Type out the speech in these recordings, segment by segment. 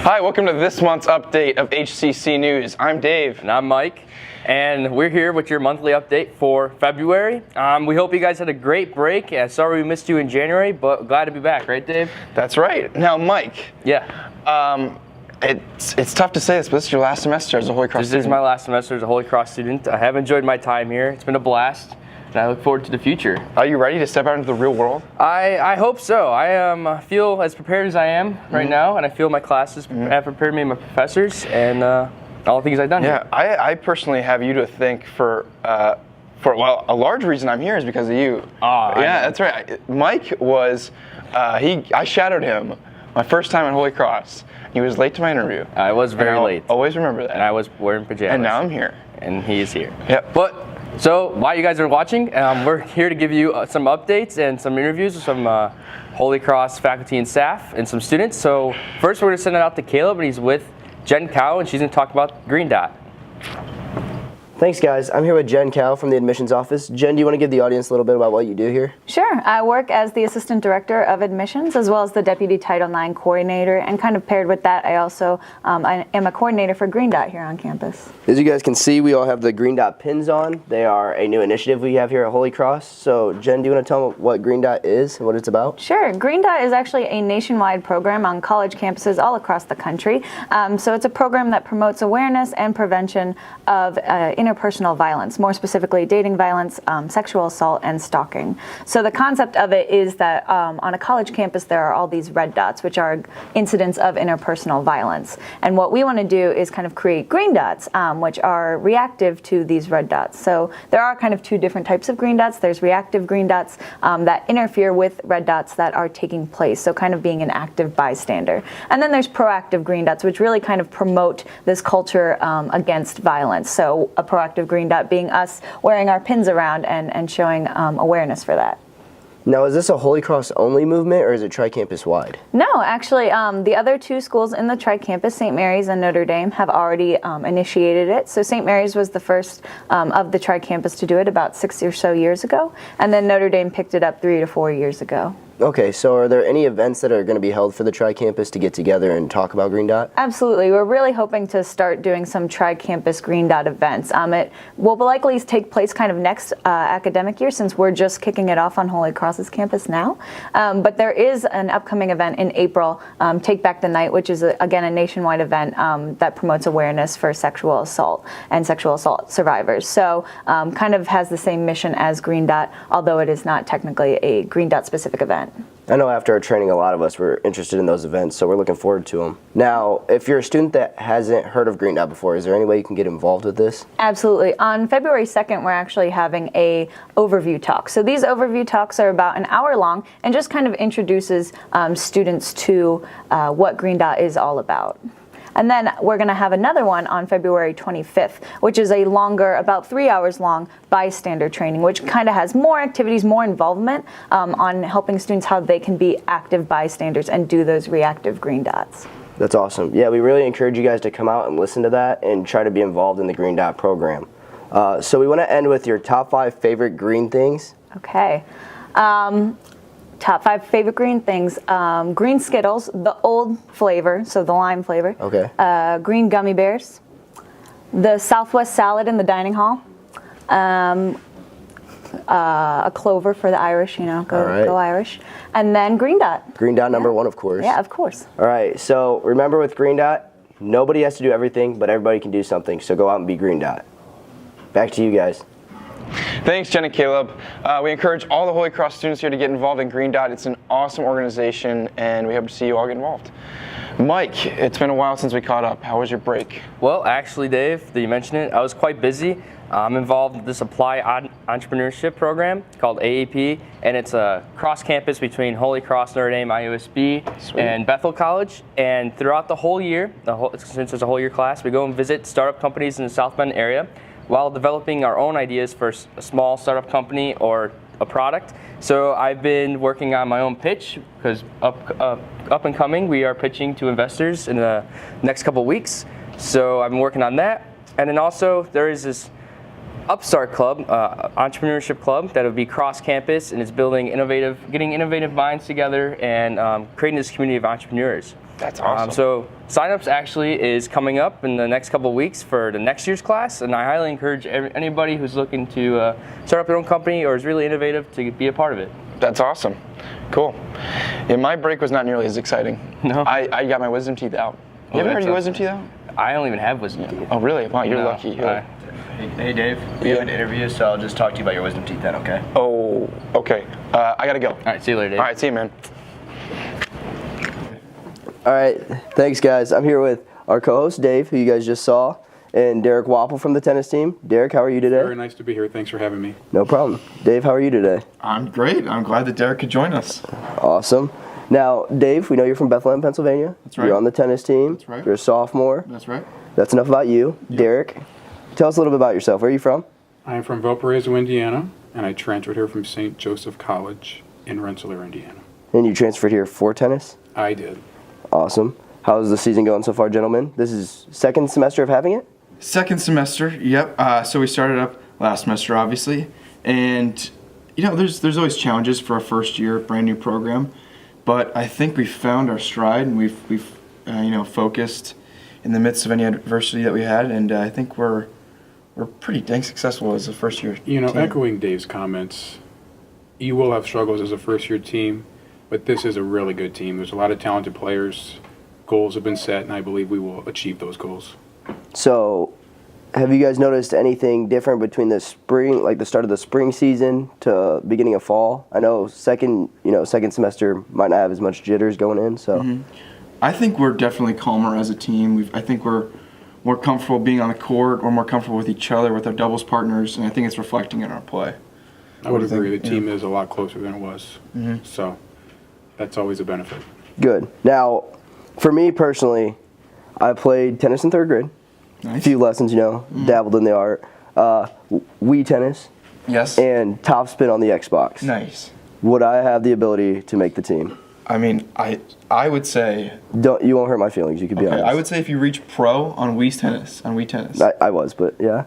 Hi, welcome to this month's update of HCC News. I'm Dave. And I'm Mike. And we're here with your monthly update for February. We hope you guys had a great break. Sorry we missed you in January, but glad to be back, right, Dave? That's right. Now, Mike. Yeah. It's tough to say this, but this is your last semester as a Holy Cross student. This is my last semester as a Holy Cross student. I have enjoyed my time here. It's been a blast, and I look forward to the future. Are you ready to step out into the real world? I hope so. I feel as prepared as I am right now, and I feel my classes have prepared me and my professors, and all the things I've done. Yeah, I personally have you to thank for a large reason I'm here is because of you. Yeah, that's right. Mike was, I shadowed him my first time at Holy Cross. He was late to my interview. I was very late. Always remember that. And I was wearing pajamas. And now I'm here. And he's here. Yep. So while you guys are watching, we're here to give you some updates and some interviews with some Holy Cross faculty and staff and some students. So first we're going to send it out to Caleb, and he's with Jen Cow, and she's going to talk about Green Dot. Thanks, guys. I'm here with Jen Cow from the admissions office. Jen, do you want to give the audience a little bit about what you do here? Sure. I work as the assistant director of admissions as well as the deputy Title IX coordinator, and kind of paired with that, I also I am a coordinator for Green Dot here on campus. As you guys can see, we all have the Green Dot pins on. They are a new initiative we have here at Holy Cross. So, Jen, do you want to tell them what Green Dot is and what it's about? Sure. Green Dot is actually a nationwide program on college campuses all across the country. So it's a program that promotes awareness and prevention of interpersonal violence, more specifically dating violence, sexual assault, and stalking. So the concept of it is that on a college campus there are all these red dots, which are incidents of interpersonal violence. And what we want to do is kind of create green dots, which are reactive to these red dots. So there are kind of two different types of green dots. There's reactive green dots that interfere with red dots that are taking place, so kind of being an active bystander. And then there's proactive green dots, which really kind of promote this culture against violence. So a proactive green dot being us wearing our pins around and showing awareness for that. Now, is this a Holy Cross only movement, or is it tri-campus wide? No, actually, the other two schools in the tri-campus, St. Mary's and Notre Dame, have already initiated it. So St. Mary's was the first of the tri-campus to do it about 6 or so years ago, and then Notre Dame picked it up 3 to 4 years ago. Okay, so are there any events that are going to be held for the tri-campus to get together and talk about Green Dot? Absolutely. We're really hoping to start doing some tri-campus Green Dot events. It will likely take place kind of next academic year, since we're just kicking it off on Holy Cross's campus now. But there is an upcoming event in April, Take Back the Night, which is, again, a nationwide event that promotes awareness for sexual assault and sexual assault survivors. So kind of has the same mission as Green Dot, although it is not technically a Green Dot specific event. I know after our training, a lot of us were interested in those events, so we're looking forward to them. Now, if you're a student that hasn't heard of Green Dot before, is there any way you can get involved with this? Absolutely. On February 2nd, we're actually having a overview talk. So these overview talks are about an hour long and just kind of introduces students to what Green Dot is all about. And then we're going to have another one on February 25th, which is a longer, about 3 hours long, bystander training, which kind of has more activities, more involvement on helping students how they can be active bystanders and do those reactive green dots. That's awesome. Yeah, we really encourage you guys to come out and listen to that and try to be involved in the Green Dot program. So we want to end with your top 5 favorite green things. Okay. Top 5 favorite green things. Green Skittles, the old flavor, so the lime flavor. Okay. Green gummy bears. The Southwest salad in the dining hall. A clover for the Irish, go Irish. And then Green Dot. Green Dot number 1, of course. Yeah, of course. All right, so remember with Green Dot, nobody has to do everything, but everybody can do something, so go out and be Green Dot. Back to you guys. Thanks, Jen and Caleb. We encourage all the Holy Cross students here to get involved in Green Dot. It's an awesome organization, and we hope to see you all get involved. Mike, it's been a while since we caught up. How was your break? Well, actually, Dave, that you mentioned it, I was quite busy. I'm involved with this Applied Entrepreneurship program called AAP, and it's a cross-campus between Holy Cross, Notre Dame, IUSB, and Bethel College. And throughout the whole year, since it's a whole year class, we go and visit startup companies in the South Bend area while developing our own ideas for a small startup company or a product. So I've been working on my own pitch because up and coming, we are pitching to investors in the next couple weeks. So I've been working on that. And then also there is this Upstart Club, entrepreneurship club that will be cross-campus, and it's getting innovative minds together and creating this community of entrepreneurs. That's awesome. So signups actually is coming up in the next couple of weeks for the next year's class, and I highly encourage anybody who's looking to start up their own company or is really innovative to be a part of it. That's awesome. Cool. Yeah, my break was not nearly as exciting. No. I got my wisdom teeth out. You ever heard your wisdom teeth out? I don't even have wisdom teeth. Oh, really? Wow, you're No. lucky. Hey Dave, we have an interview, so I'll just talk to you about your wisdom teeth then, okay? Oh, okay. I gotta go. All right, see you later, Dave. All right, see you, man. All right, thanks guys. I'm here with our co-host Dave, who you guys just saw, and Derek Wappel from the tennis team. Derek, how are you today? Very nice to be here. Thanks for having me. No problem. Dave, how are you today? I'm great. I'm glad that Derek could join us. Awesome. Now, Dave, we know you're from Bethlehem, Pennsylvania. That's right. You're on the tennis team. That's right. You're a sophomore. That's right. That's enough about you. Derek, tell us a little bit about yourself. Where are you from? I am from Valparaiso, Indiana, and I transferred here from St. Joseph College in Rensselaer, Indiana. And you transferred here for tennis? I did. Awesome. How's the season going so far, gentlemen? This is second semester of having it? Second semester, yep. So we started up last semester, obviously. And, you know, there's always challenges for a first year, brand new program. But I think we found our stride, and we've focused in the midst of any adversity that we had. And I think we're pretty dang successful as a first year You know, team. echoing Dave's comments, you will have struggles as a first-year team, but this is a really good team. There's a lot of talented players. Goals have been set, and I believe we will achieve those goals. So, have you guys noticed anything different between the spring, like the start of the spring season to beginning of fall? I know second semester might not have as much jitters going in, so. I think we're definitely calmer as a team. I think we're more comfortable being on the court. We're more comfortable with each other, with our doubles partners, and I think it's reflecting in our play. I would What do you agree. think? The team is a lot closer than it was. So that's always a benefit. Good. Now, for me personally, I played tennis in third grade. A Nice. few lessons, dabbled in the art. Wii tennis Yes. and topspin on the Xbox. Nice. Would I have the ability to make the team? I mean, I would say, You won't hurt my feelings. You could be okay, honest. I would say if you reach pro on Wii tennis, I was, but yeah.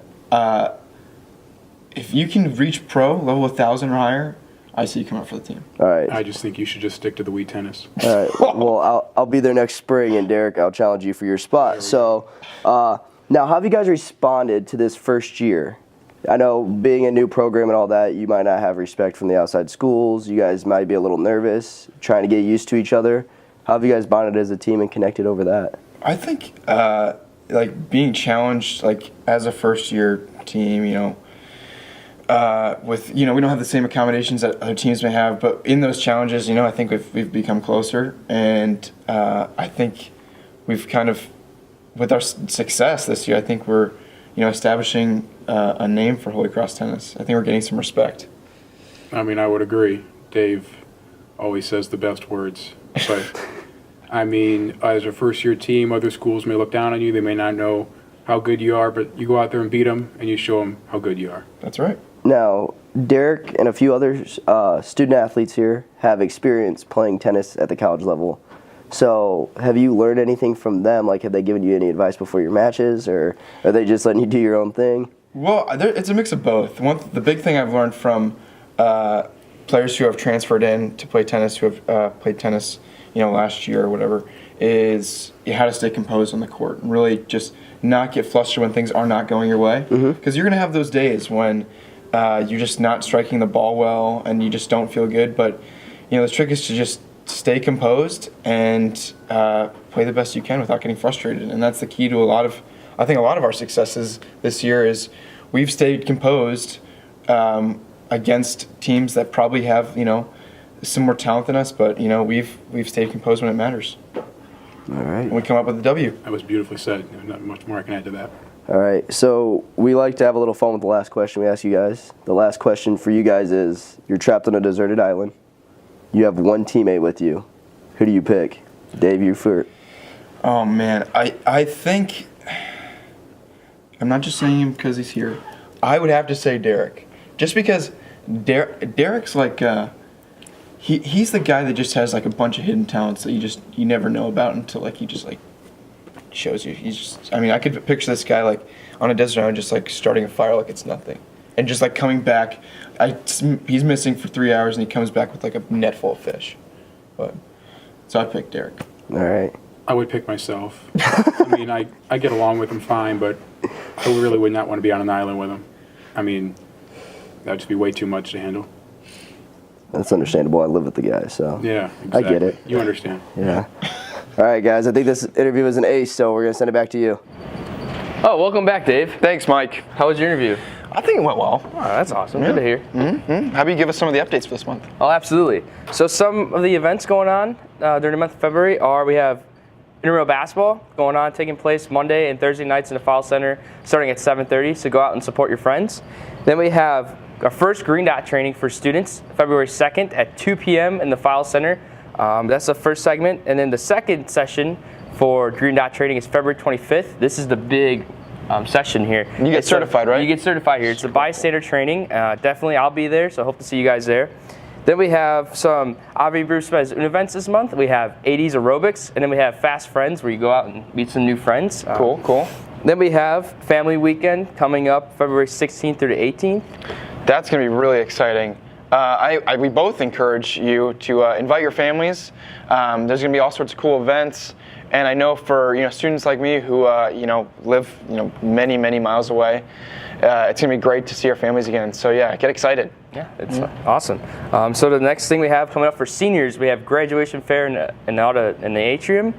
if you can reach pro level 1,000 or higher, I see you come up for the team. All right. I just think you should just stick to the Wii tennis. All right. Well, I'll be there next spring, and Derek, I'll challenge you for your spot. So, now, how have you guys responded to this first year? I know being a new program and all that, you might not have respect from the outside schools. You guys might be a little nervous, trying to get used to each other. How have you guys bonded as a team and connected over that? I think like being challenged like as a first year team, with we don't have the same accommodations that other teams may have, but in those challenges, I think we've become closer, and I think we've kind of, with our success this year, I think we're establishing a name for Holy Cross tennis. I think we're getting some respect. I mean, I would agree. Dave always says the best words. But, I mean, as a first-year team, other schools may look down on you. They may not know how good you are, but you go out there and beat them, and you show them how good you are. That's right. Now, Derek and a few other student athletes here have experience playing tennis at the college level. So, have you learned anything from them? Like, have they given you any advice before your matches, or are they just letting you do your own thing? Well, it's a mix of both. The big thing I've learned from players who have transferred in to play tennis, who have played tennis, last year or whatever, is how to stay composed on the court and really just not get flustered when things are not going your way. Because you're going to have those days when you're just not striking the ball well and you just don't feel good. But the trick is to just stay composed and play the best you can without getting frustrated. And that's the key to a lot of our successes this year is we've stayed composed against teams that probably have, some more talent than us, but, we've stayed composed when it matters. All right. And we come up with a W. That was beautifully said. There's not much more I can add to that. All right. So, we like to have a little fun with the last question we ask you guys. The last question for you guys is, you're trapped on a deserted island. You have one teammate with you. Who do you pick? Dave, you first. Oh, man. I think, I'm not just saying him because he's here. I would have to say Derek. Just because Derek's like, he's the guy that just has like a bunch of hidden talents that you never know about until like he just like shows you. I could picture this guy like on a desert island just like starting a fire like it's nothing. And just like coming back, he's missing for 3 hours and he comes back with like a net full of fish. So I picked Derek. All right. I would pick myself. I mean, I get along with him fine, but I really would not want to be on an island with him. I mean, that would just be way too much to handle. That's understandable. I live with the guy, so Yeah, I exactly. get it. You understand. Yeah. All right, guys. I think this interview was an ace, so we're gonna send it back to you. Oh, welcome back, Dave. Thanks, Mike. How was your interview? I think it went well. Oh, that's awesome. Good to hear. How about you give us some of the updates for this month? Oh, absolutely. So some of the events going on during the month of February are we have intramural basketball going on, taking place Monday and Thursday nights in the Foul Center, starting at 7:30. So go out and support your friends. Then we have our first green dot training for students, February 2nd at 2 p.m. in the Foul Center. That's the first segment, and then the second session for green dot training is February 25th. This is the big session here. You get certified, right? You get certified here. It's a bystander training. Definitely, I'll be there, so I hope to see you guys there. Then we have some Ave Bruce events this month. We have 80s aerobics, and then we have Fast Friends, where you go out and meet some new friends. Cool. Then we have Family Weekend coming up February 16th through the 18th. That's going to be really exciting. We both encourage you to invite your families. There's going to be all sorts of cool events, and I know for students like me who live many miles away, it's going to be great to see our families again. So yeah, get excited. Yeah, it's awesome. So the next thing we have coming up for seniors, we have graduation fair in the atrium,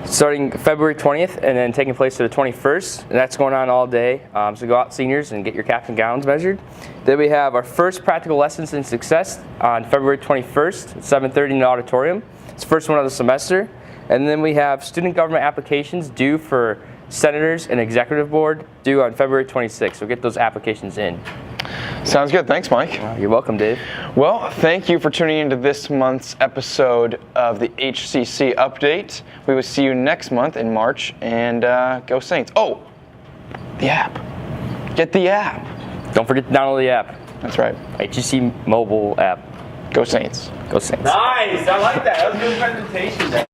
starting February 20th and then taking place to the 21st. And that's going on all day. So go out, seniors, and get your caps and gowns measured. Then we have our first practical lessons in success on February 21st at 7:30 in the auditorium. It's the first one of the semester. And then we have student government applications due for senators and executive board due on February 26th. So get those applications in. Sounds good. Thanks, Mike. You're welcome, Dave. Well, thank you for tuning into this month's episode of the HCC Update. We will see you next month in March, and go Saints. Oh, the app. Get the app. Don't forget to download the app. That's right. HCC mobile app. Go Saints. Go Saints. Nice, I like that. That was a good presentation.